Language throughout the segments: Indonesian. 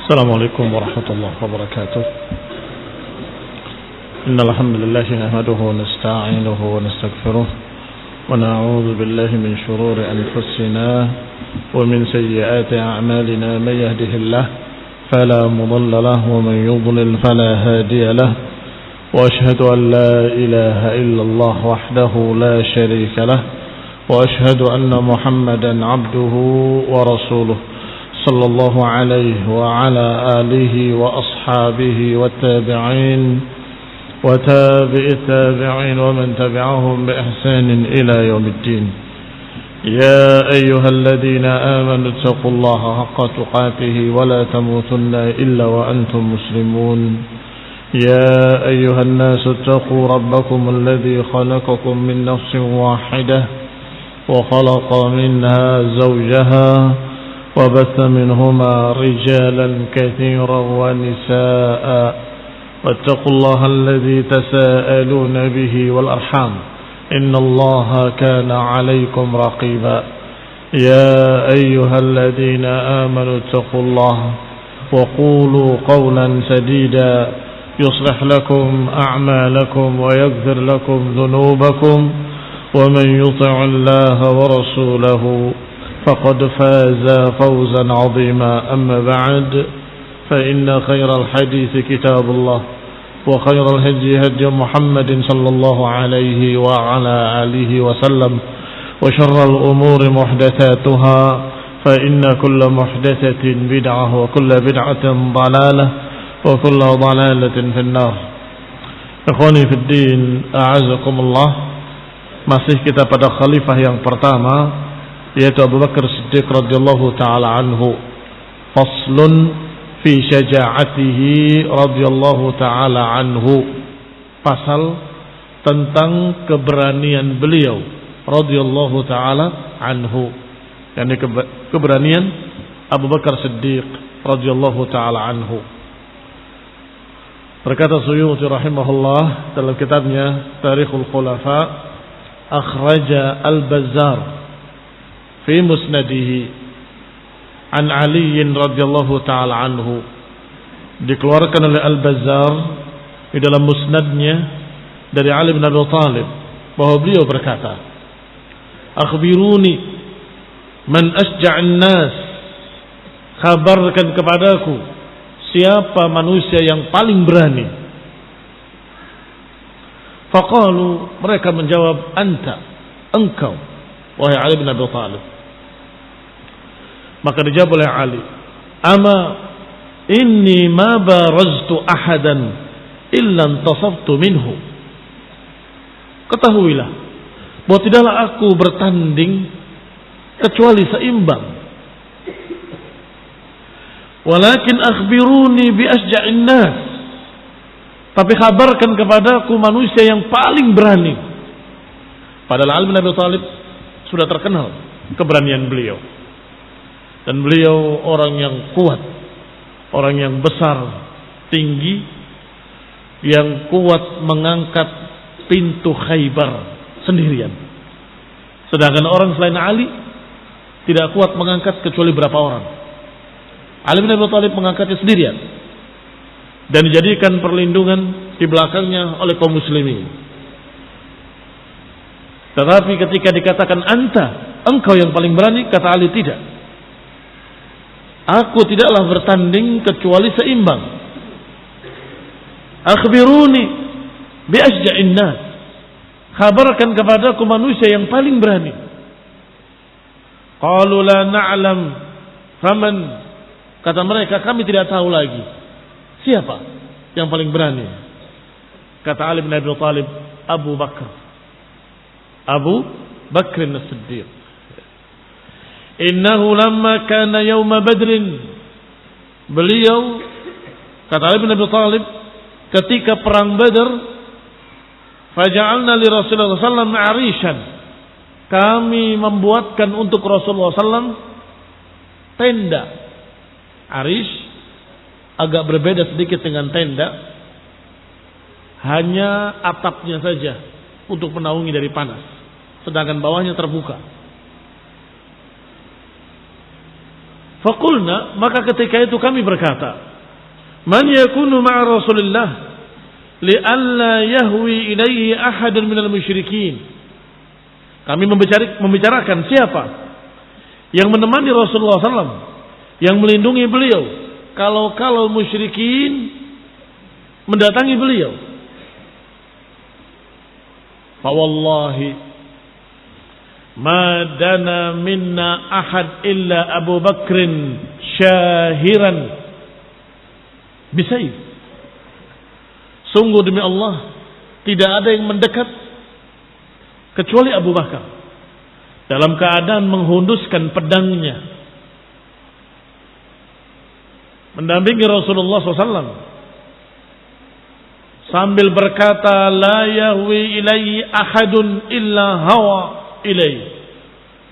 السلام عليكم ورحمة الله وبركاته. إن الحمد لله نحمده ونستعينه ونستغفره ونعوذ بالله من شرور أنفسنا ومن سيئات أعمالنا. من يهده الله فلا مضل له ومن يضلل فلا هادي له، وأشهد أن لا إله إلا الله وحده لا شريك له، وأشهد أن محمدا عبده ورسوله صلى الله عليه وعلى آله وأصحابه والتابعين وتابع التابعين ومن تبعهم بإحسان إلى يوم الدين. يا أيها الذين آمنوا اتقوا الله حق تقاته ولا تموتن إلا وأنتم مسلمون. يا أيها الناس اتقوا ربكم الذي خلقكم من نفس واحدة وخلق منها زوجها وبث منهما رجالا كثيرا ونساء، واتقوا الله الذي تساءلون به والأرحام إن الله كان عليكم رقيبا. يا أيها الذين آمنوا اتقوا الله وقولوا قولا سديدا يصلح لكم أعمالكم ويغفر لكم ذنوبكم، ومن يطع الله ورسوله فقد فاز فوزا عظيما. أما بعد، فإن خير الحديث كتاب الله، وخير الهدي هدي محمد صلى الله عليه وعلى آله وسلم، وشر الأمور محدثاتها، فإن كل محدثة بدعة وكل بدعة ضلالة وكل ضلالة في النار. Ikhwani fi din, a'azakumullah. Masih kita pada khalifah yang pertama, yaitu Abu Bakar Siddiq radhiyallahu ta'ala anhu. Faslun fi syaja'atihi radhiyallahu ta'ala anhu. Pasal tentang keberanian beliau radhiyallahu ta'ala anhu, yakni keberanian Abu Bakar Siddiq radhiyallahu ta'ala anhu. Berkata Suyuti rahimahullah dalam kitabnya Tarikhul Khulafa, akhraja Al-Bazzar fi musnadihi an Ali radhiyallahu ta'ala anhu. Dikeluarkan oleh Al-Bazzar di dalam musnadnya dari Ali bin Abi Thalib bahwa beliau berkata, akhbiruni man asja'an nas, kabarkan kepadaku siapa manusia yang paling berani. Faqalu, mereka menjawab, anta, engkau wahai Ali bin Abi Thalib. Maka dijawab oleh Ali, ama inni ma baraztu ahadan illa intasabtu minhu. Ketahuilah bahwa tidaklah aku bertanding kecuali seimbang. Walakin akhbiruni bi asja'in nas, tapi kabarkan kepadaku manusia yang paling berani. Padahal Ali bin Abi Thalib sudah terkenal keberanian beliau, dan beliau orang yang kuat, orang yang besar, tinggi, yang kuat mengangkat pintu Khaybar sendirian. Sedangkan orang selain Ali tidak kuat mengangkat kecuali berapa orang. Ali bin Abi Thalib mengangkatnya sendirian dan dijadikan perlindungan di belakangnya oleh kaum muslimin. Tetapi ketika dikatakan anta, engkau yang paling berani, kata Ali, tidak. Aku tidaklah bertanding kecuali seimbang. Akhbiruni bi asja'in nas, kabarkan kepadaku manusia yang paling berani. Qalu la na'lam faman, kata mereka, kami tidak tahu lagi siapa yang paling berani. Kata Ali bin Abi Thalib, Abu Bakar As-Siddiq. Innahu lamma kana yawma Badrin, beliau, kata Ali bin Abi Thalib, ketika perang Badar, faja'alna li Rasulullah sallallahu alaihi wasallam arishan, kami membuatkan untuk Rasulullah sallallahu alaihi wasallam tenda. Arish agak berbeda sedikit dengan tenda, hanya atapnya saja untuk menaungi dari panas, sedangkan bawahnya terbuka. Faqulna, maka ketika itu kami berkata, man yakunu ma'a Rasulillah li'alla yahwi ilaihi ahadun minal musyrikin. Kami membicarakan siapa yang menemani Rasulullah SAW, yang melindungi beliau kalau musyrikin mendatangi beliau. Fa wallahi ma dana minna ahad illa Abu Bakrin syahiran bisayf. Sungguh demi Allah, tidak ada yang mendekat kecuali Abu Bakar dalam keadaan menghunduskan pedangnya mendampingi Rasulullah SAW sambil berkata, la yahwi ilaihi ahadun illa hawa ilaihi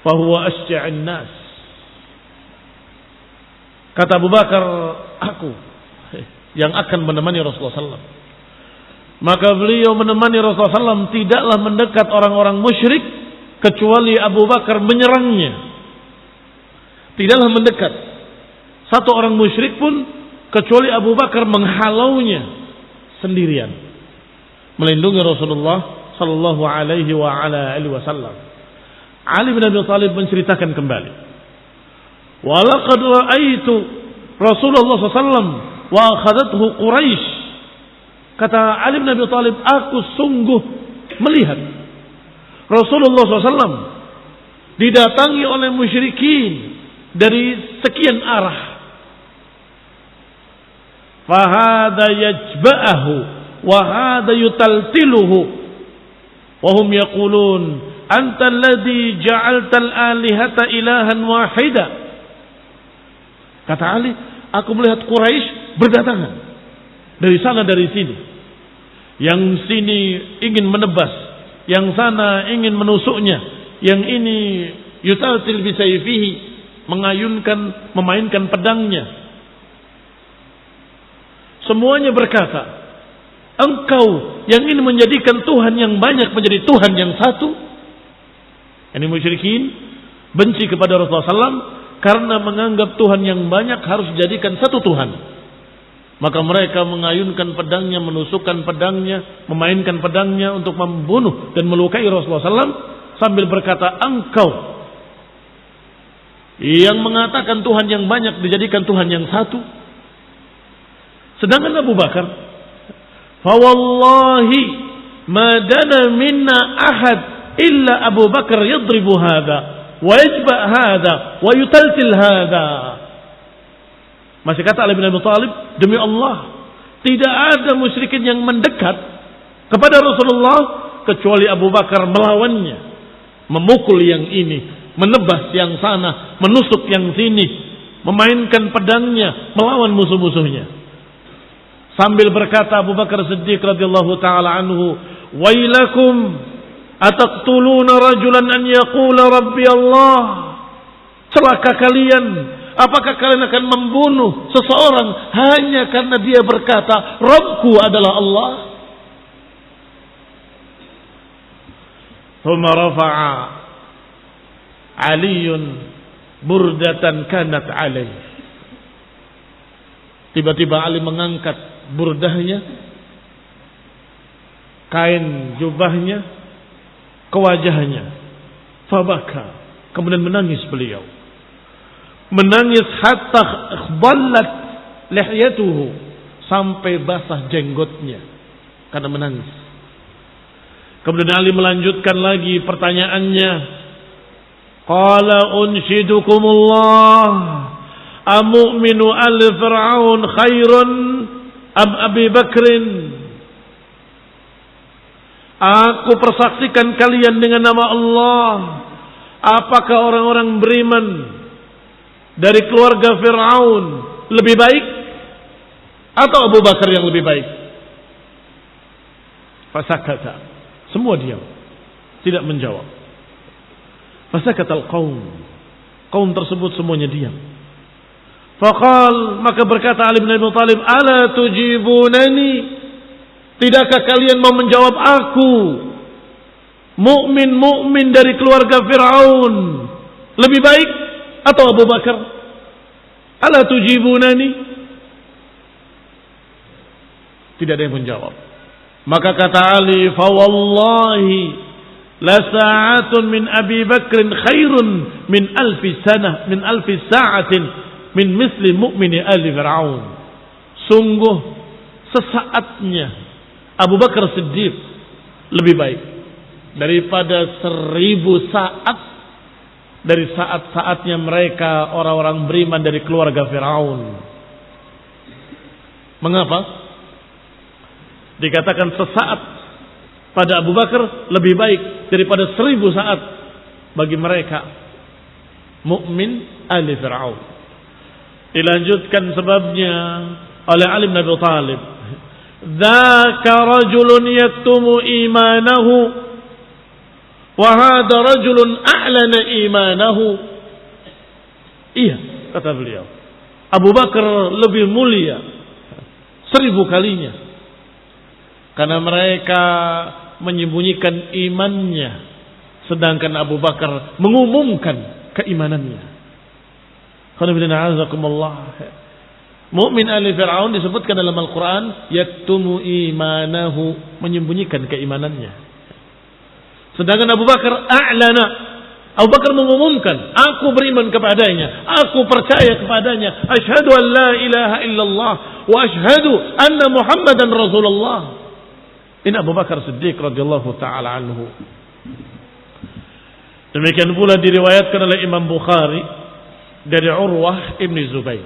fahuwa asja'in nas. Kata Abu Bakar, aku yang akan menemani Rasulullah SAW. Maka beliau menemani Rasulullah SAW tidaklah mendekat orang-orang musyrik kecuali Abu Bakar menyerangnya. Tidaklah mendekat satu orang musyrik pun kecuali Abu Bakar menghalaunya sendirian, melindungi Rasulullah sallallahu alaihi wa ala alihi wasallam. Ali bin Abi Thalib menceritakan kembali, walaqad ra'aitu Rasulullah sallallahu alaihi wasallam wa akhadathu Quraisy. Kata Ali bin Abi Thalib, aku sungguh melihat Rasulullah SAW didatangi oleh musyrikin dari sekian arah. Fahada yajba'ahu wa hada yutaltiluhu wa hum yaqulun anta alladhi ja'alta al-alihata ilahan wahida. Kata Ali, aku melihat Quraisy berdatangan dari sana dari sini. Yang sini ingin menebas, yang sana ingin menusuknya, yang ini yutaltil bisayfihi, memainkan pedangnya. Semuanya berkata, engkau yang ingin menjadikan Tuhan yang banyak menjadi Tuhan yang satu. Ini musyrikin benci kepada Rasulullah SAW karena menganggap Tuhan yang banyak harus dijadikan satu Tuhan. Maka mereka mengayunkan pedangnya, menusukkan pedangnya, memainkan pedangnya untuk membunuh dan melukai Rasulullah SAW sambil berkata, engkau yang mengatakan Tuhan yang banyak dijadikan Tuhan yang satu. Sedangkan Abu Bakar, fa wallahi ma dana minna ahad illa Abu Bakar yadribu hadha wa yajba hadha wa yutaltil hadha. Masih kata Ali bin Abi Thalib, demi Allah, tidak ada musyrikin yang mendekat kepada Rasulullah kecuali Abu Bakar melawannya, memukul yang ini, menebas yang sana, menusuk yang sini, memainkan pedangnya, melawan musuh-musuhnya. Sambil berkata Abu Bakar Siddiq radhiyallahu taala anhu, "Wailakum ataqtuluna rajulan an yaqula rabbi Allah?" Celaka kalian, apakah kalian akan membunuh seseorang hanya karena dia berkata, Rabbku adalah Allah? Thumma rafa'a Aliyun burdatan kanat alaih. Tiba-tiba Ali mengangkat burdahnya, kain jubahnya, ke wajahnya. Fabaka, kemudian menangis beliau. Menangis hatta khaballat lihyatuhu, sampai basah jenggotnya karena menangis. Kemudian Ali melanjutkan lagi pertanyaannya. Qala unshidukumullah amu'minu al-fir'aun khairun am Abi Bakrin. Aku persaksikan kalian dengan nama Allah, apakah orang-orang beriman dari keluarga Fir'aun lebih baik atau Abu Bakar yang lebih baik? Fasakata, semua diam, tidak menjawab. Fasakatal qaum, kaum tersebut semuanya diam. Faqal, maka berkata Ali bin Abi Thalib, ala tujibunani, tidakkah kalian mau menjawab aku, mukmin dari keluarga Fir'aun lebih baik atau Abu Bakar? Ala tujibunani? Tidak ada yang menjawab. Maka kata Ali, fa wallahi la sa'atun min Abi Bakrin khairun min alfi sa'atin min misli mu'mini ali Fir'aun. Sungguh sesaatnya Abu Bakar Siddiq lebih baik daripada 1000 saat dari saat-saatnya mereka orang-orang beriman dari keluarga Fir'aun. Mengapa? Dikatakan sesaat pada Abu Bakar lebih baik daripada 1000 saat bagi mereka mukmin ahli Fir'aun. Dilanjutkan sebabnya oleh Ali bin Abi Thalib. Dzaka rajulun yaktumu imanahu wa hadha rajulun a'lana imanahu. Iya, kata beliau. Abu Bakar lebih mulia 1000 kalinya. Karena mereka menyembunyikan imannya, sedangkan Abu Bakar mengumumkan keimanannya. Mukmin ahli Fir'aun disebutkan dalam Al-Quran, yaktumu imanahu, menyembunyikan keimanannya. Sedangkan Abu Bakar a'lana, Abu Bakar mengumumkan, aku beriman kepadanya, aku percaya kepadanya, asyhadu an la ilaha illallah wa asyhadu anna Muhammadan Rasulullah. Ini Abu Bakar Siddiq radhiyallahu taala anhu. Demikian pula diriwayatkan oleh Imam Bukhari dari Urwah ibn Zubair.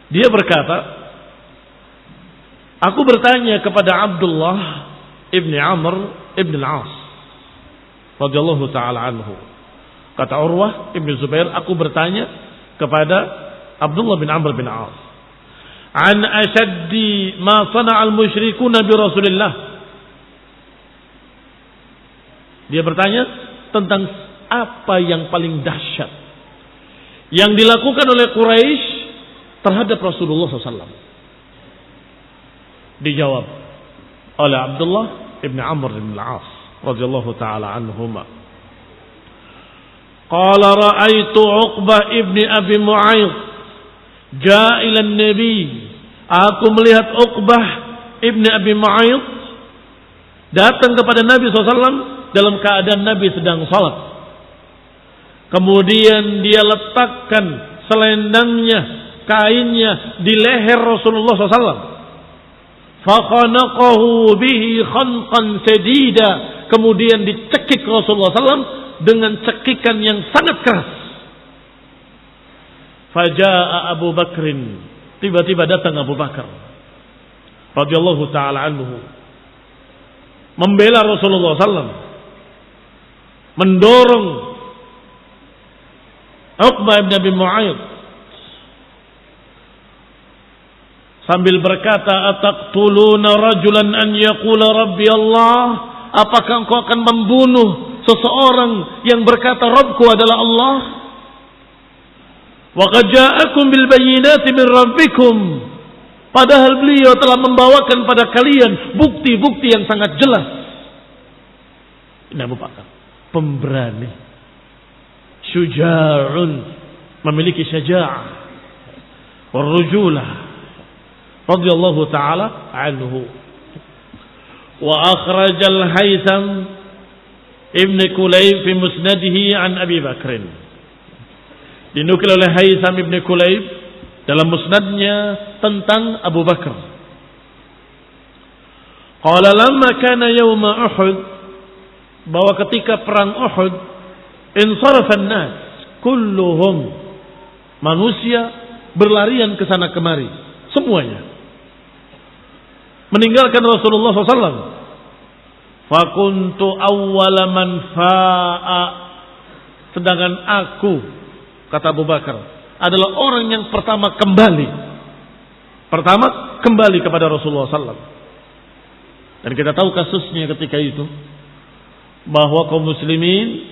Dia berkata, aku bertanya kepada Abdullah ibn Amr ibn al-As radhiyallahu taala anhu. Kata Urwah ibn Zubair, aku bertanya kepada Abdullah bin Amr bin As an ashaddi ma sana'al musyrikuna bi Rasulillah. Dia bertanya tentang apa yang paling dahsyat yang dilakukan oleh Quraisy terhadap Rasulullah SAW. Dijawab oleh Abdullah ibn Amr bin al-As radhiyallahu ta'ala anhuma. Qala ra'aitu Uqbah ibn Abi Mu'ayth ja'a ila an-nabi. Aku melihat Uqbah ibn Abi Mu'ayth datang kepada Nabi SAW dalam keadaan Nabi sedang salat. Kemudian dia letakkan selendangnya, kainnya di leher Rasulullah SAW. Faqanaqahu bihi khanqan sadida. Kemudian dicekik Rasulullah SAW dengan cekikan yang sangat keras. Faja'a Abu Bakrin, tiba-tiba datang Abu Bakar radhiyallahu taala anhu membela Rasulullah SAW, mendorong Uqbah bin Abi Mu'ayth sambil berkata, ataqtuluna rajulan an yaqula rabbi Allah? Apakah engkau akan membunuh seseorang yang berkata Rabbku adalah Allah? Wa qad ja'akum bil bayyinati min rabbikum. Padahal beliau telah membawakan pada kalian bukti-bukti yang sangat jelas. Ini Abu Bakar, pemberani, syuja'un, memiliki syaja'ah, warujulah, radhiyallahu ta'ala anhu. Wa akhrajal Haytham ibn Kulayb fi musnadihi an Abi Bakrin. Dinukil oleh Haytham ibn Kulayb dalam musnadnya tentang Abu Bakar. Qala lamma kana yawma Uhud, bahwa ketika perang Uhud, insarafa an-nas kulluhum, manusia berlarian ke sana kemari semuanya, meninggalkan Rasulullah SAW. Fakuntu awwala man fa'a, sedangkan aku, kata Abu Bakar, adalah orang yang pertama kembali kepada Rasulullah SAW. Dan kita tahu kasusnya ketika itu, bahwa kaum muslimin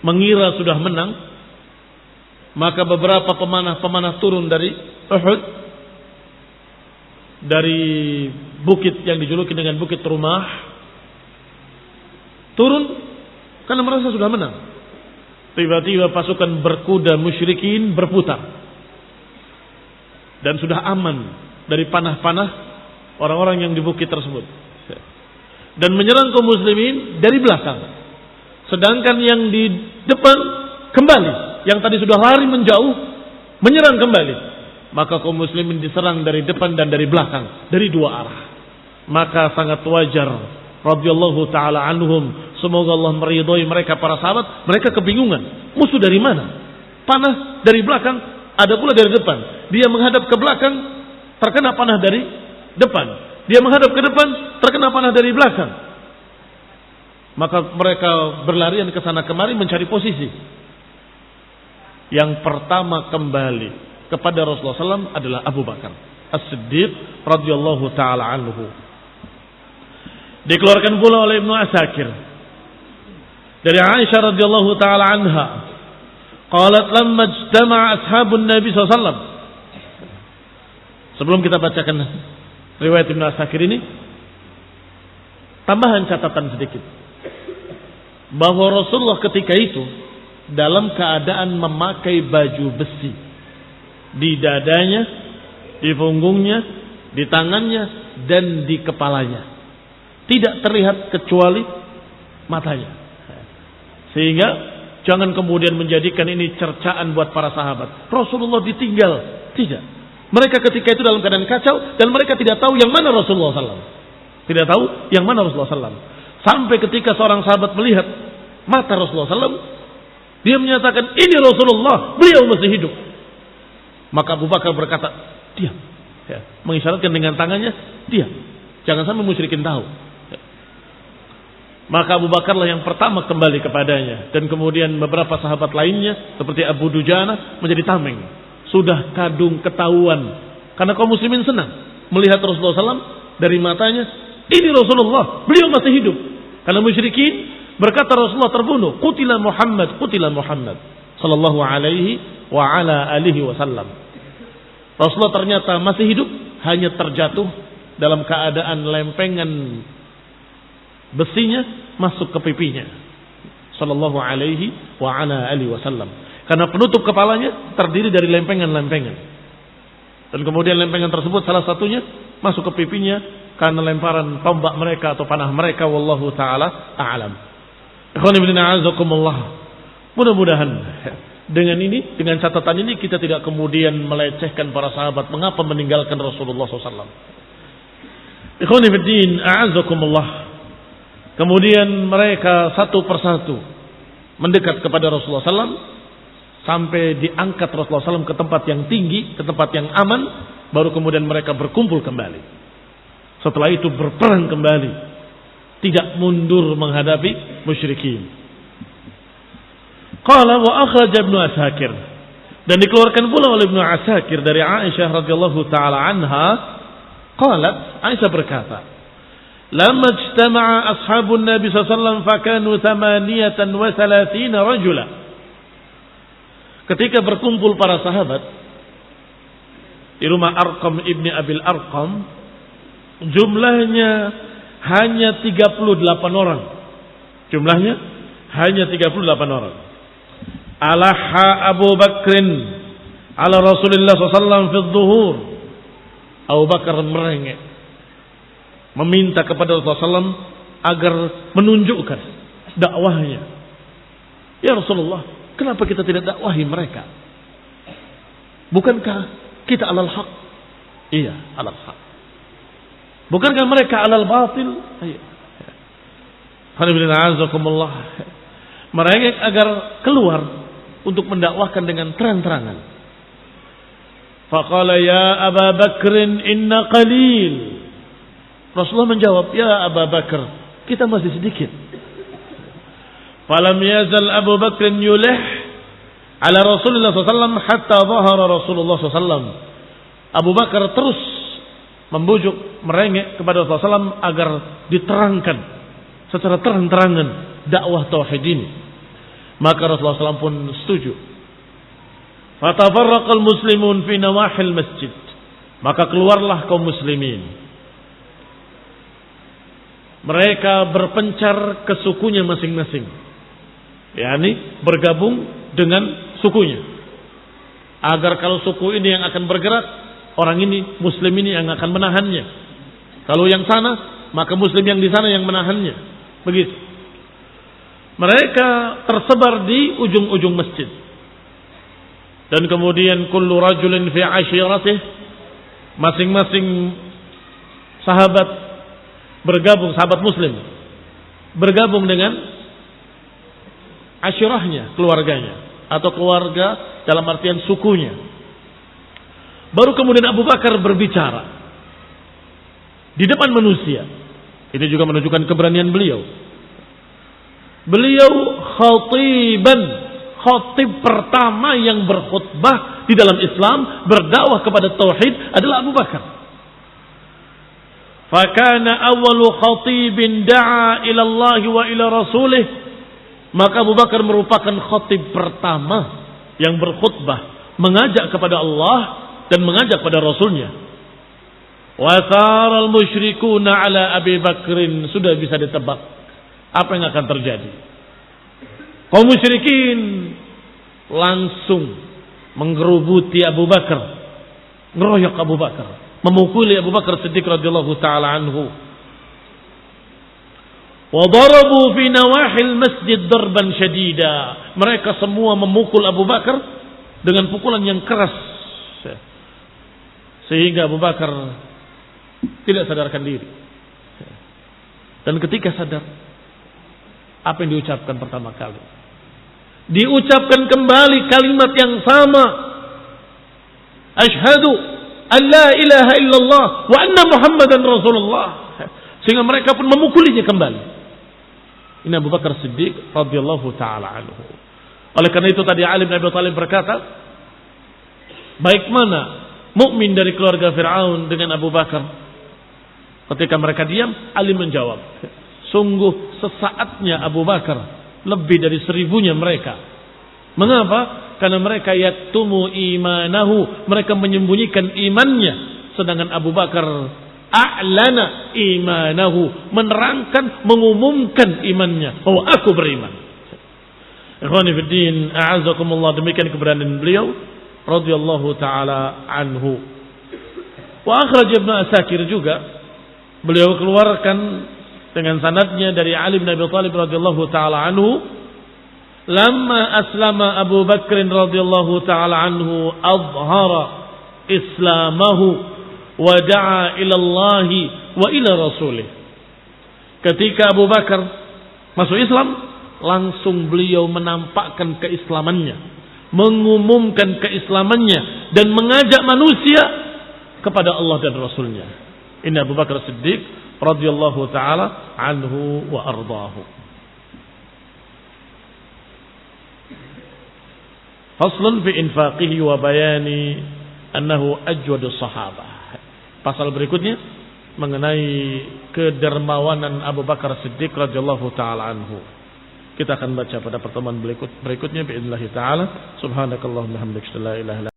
mengira sudah menang, maka beberapa pemanah turun dari Uhud, dari bukit yang dijuluki dengan Bukit Rumah, turun karena merasa sudah menang. tiba-tiba pasukan berkuda musyrikin berputar dan sudah aman dari panah-panah orang-orang yang di bukit tersebut, dan menyerang kaum muslimin dari belakang. Sedangkan yang di depan kembali, yang tadi sudah lari menjauh, menyerang kembali. Maka kaum muslimin diserang dari depan dan dari belakang, dari dua arah. Maka sangat wajar radhiyallahu taala anhum, semoga Allah meridhai mereka para sahabat, mereka kebingungan, musuh dari mana? Panah dari belakang, ada pula dari depan. Dia menghadap ke belakang, terkena panah dari depan. Dia menghadap ke depan, terkena panah dari belakang. Maka mereka berlarian ke sana kemari mencari posisi. Yang pertama kembali kepada Rasulullah SAW adalah Abu Bakar As-Siddiq radhiyallahu taala anhu. Dikeluarkan pula oleh Ibnu Asakir dari Aisyah radhiyallahu taala anha, qalat lamma ijtama'a ashabun Nabi SAW. Sebelum kita bacakan riwayat Ibnu Asakir ini, tambahan catatan sedikit bahwa Rasulullah ketika itu dalam keadaan memakai baju besi di dadanya, di punggungnya, di tangannya, dan di kepalanya. Tidak terlihat kecuali matanya. Sehingga jangan kemudian menjadikan ini cercaan buat para sahabat. Rasulullah ditinggal. Tidak. Mereka ketika itu dalam keadaan kacau dan mereka tidak tahu yang mana Rasulullah SAW. Tidak tahu yang mana Rasulullah SAW. Sampai ketika seorang sahabat melihat mata Rasulullah SAW, dia menyatakan ini Rasulullah, beliau masih hidup. Maka Abu Bakar berkata, diam. Ya, mengisyaratkan dengan tangannya, diam. Jangan sampai musyrikin tahu. Ya. Maka Abu Bakarlah yang pertama kembali kepadanya. Dan kemudian beberapa sahabat lainnya seperti Abu Dujana menjadi tameng. Sudah kadung ketahuan. Karena kaum muslimin senang melihat Rasulullah SAW dari matanya, ini Rasulullah, beliau masih hidup. Karena musyrikin berkata Rasulullah terbunuh, qutila Muhammad sallallahu alaihi wa ala alihi wasallam. Rasulullah ternyata masih hidup, hanya terjatuh dalam keadaan lempengan besinya masuk ke pipinya sallallahu alaihi wa ala alihi wasallam. Karena penutup kepalanya terdiri dari lempengan-lempengan. Dan kemudian lempengan tersebut salah satunya masuk ke pipinya karena lemparan tombak mereka atau panah mereka, wallahu taala a'lam. Ikhwan ibn a'azakumullah. Mudah-mudahan dengan ini, dengan catatan ini kita tidak kemudian melecehkan para sahabat mengapa meninggalkan Rasulullah SAW. Ikhwan ibn a'azakumullah. Kemudian mereka satu persatu mendekat kepada Rasulullah SAW sampai diangkat Rasulullah SAW ke tempat yang tinggi, ke tempat yang aman, baru kemudian mereka berkumpul kembali. Setelah itu berperang kembali, tidak mundur menghadapi musyrikin. Qala wa akhraj Ibnu Asakir, dan dikeluarkan pula oleh Ibnu Asakir dari Aisyah radhiyallahu taala anha, qalat, Aisyah berkata, lamma ijtama'a ashabun Nabi sallallahu alaihi wasallam fakanu 38 rajula. Ketika berkumpul para sahabat di rumah Arqam ibni Abil Arqam, jumlahnya hanya 38 orang. Jumlahnya hanya 38 orang. Alaha Abu Bakrin ala Rasulullah SAW fi dhuhur. Abu Bakar merengek, meminta kepada Rasulullah SAW agar menunjukkan dakwahnya. Ya Rasulullah, kenapa kita tidak dakwahi mereka? Bukankah kita alal haq? Iya, alal haq. Bukankah mereka alal batil? Iya. Alhamdulillah. Mereka agar keluar untuk mendakwahkan dengan terang-terangan. Faqala ya Abu Bakrin inna qalil. Rasulullah menjawab, ya Abu Bakar, kita masih sedikit. Falam yazal Abu Bakrin yulih ala Rasulullah SAW hatta zahara Rasulullah SAW. Abu Bakar terus membujuk, merengek kepada Rasulullah SAW agar diterangkan secara terang-terangan dakwah tauhid ini. Maka Rasulullah SAW pun setuju. Fatafarraqal muslimun fi nawahil masjid. Maka keluarlah kaum muslimin. Mereka berpencar ke sukunya masing-masing. yakni bergabung dengan sukunya. Agar kalau suku ini yang akan bergerak, orang ini, muslim ini yang akan menahannya. Kalau yang sana, maka muslim yang di sana yang menahannya. Begitu. Mereka tersebar di ujung-ujung masjid. Dan kemudian kullu rajulin fi ashiratih, masing-masing sahabat bergabung, sahabat muslim bergabung dengan ashirahnya, keluarganya, atau keluarga dalam artian sukunya. Baru kemudian Abu Bakar berbicara di depan manusia. Itu juga menunjukkan keberanian beliau. Beliau khatiban, khatib pertama yang berkhutbah di dalam Islam, berdakwah kepada tauhid adalah Abu Bakar. Fakana awwalu khatibin da'a ila Allah wa ila rasulih. Maka Abu Bakar merupakan khatib pertama yang berkhutbah, mengajak kepada Allah dan mengajak kepada Rasulnya. Wa tharal musyrikuna ala Abi Bakrin. Sudah bisa ditebak apa yang akan terjadi. Kaum musyrikin langsung menggerubuti Abu Bakar, ngeroyok Abu Bakar, memukuli Abu Bakar Siddiq radhiyallahu taala anhu. Wa darabu fi nawahil masjid darban syadida. Mereka semua memukul Abu Bakar dengan pukulan yang keras, sehingga Abu Bakar tidak sadarkan diri. Dan ketika sadar, apa yang diucapkan pertama kali? Diucapkan kembali kalimat yang sama. Asyhadu an la ilaha illallah wa anna Muhammadan Rasulullah. Sehingga mereka pun memukulinya kembali. Ini Abu Bakar Siddiq radhiyallahu taala anhu. Oleh karena itu tadi Ali bin Abi Thalib berkata, baik mana mukmin dari keluarga Fir'aun dengan Abu Bakar? Ketika mereka diam, Ali menjawab, sungguh sesaatnya Abu Bakar lebih dari 1000-nya mereka. Mengapa? Karena mereka yaktumu imanahu, mereka menyembunyikan imannya, sedangkan Abu Bakar a'lana imanahu, menerangkan, mengumumkan imannya bahwa aku beriman. Ikhwani fi din, a'azzakumullah, demikian keberanian beliau radhiyallahu taala anhu. Wa akhraj Ibnu Asakir juga, beliau keluarkan dengan sanadnya dari Ali bin Abi Thalib radhiyallahu taala anhu, lamma aslama Abu Bakr radhiyallahu taala anhu adhara islamahu wa da'a ila Allah wa ila rasulih. Ketika Abu Bakar masuk Islam, langsung beliau menampakkan keislamannya, mengumumkan keislamannya dan mengajak manusia kepada Allah dan Rasulnya. Ini Abu Bakar Siddiq radhiyallahu taala anhu wa ardaahu. Faslun fi infaqihi wa bayani annahu ajwadus sahabah. Pasal berikutnya mengenai kedermawanan Abu Bakar Siddiq radhiyallahu taala anhu. Kita akan baca pada pertemuan berikutnya باذنillah taala. Subhanakallahumma hamdaka la ilaha illa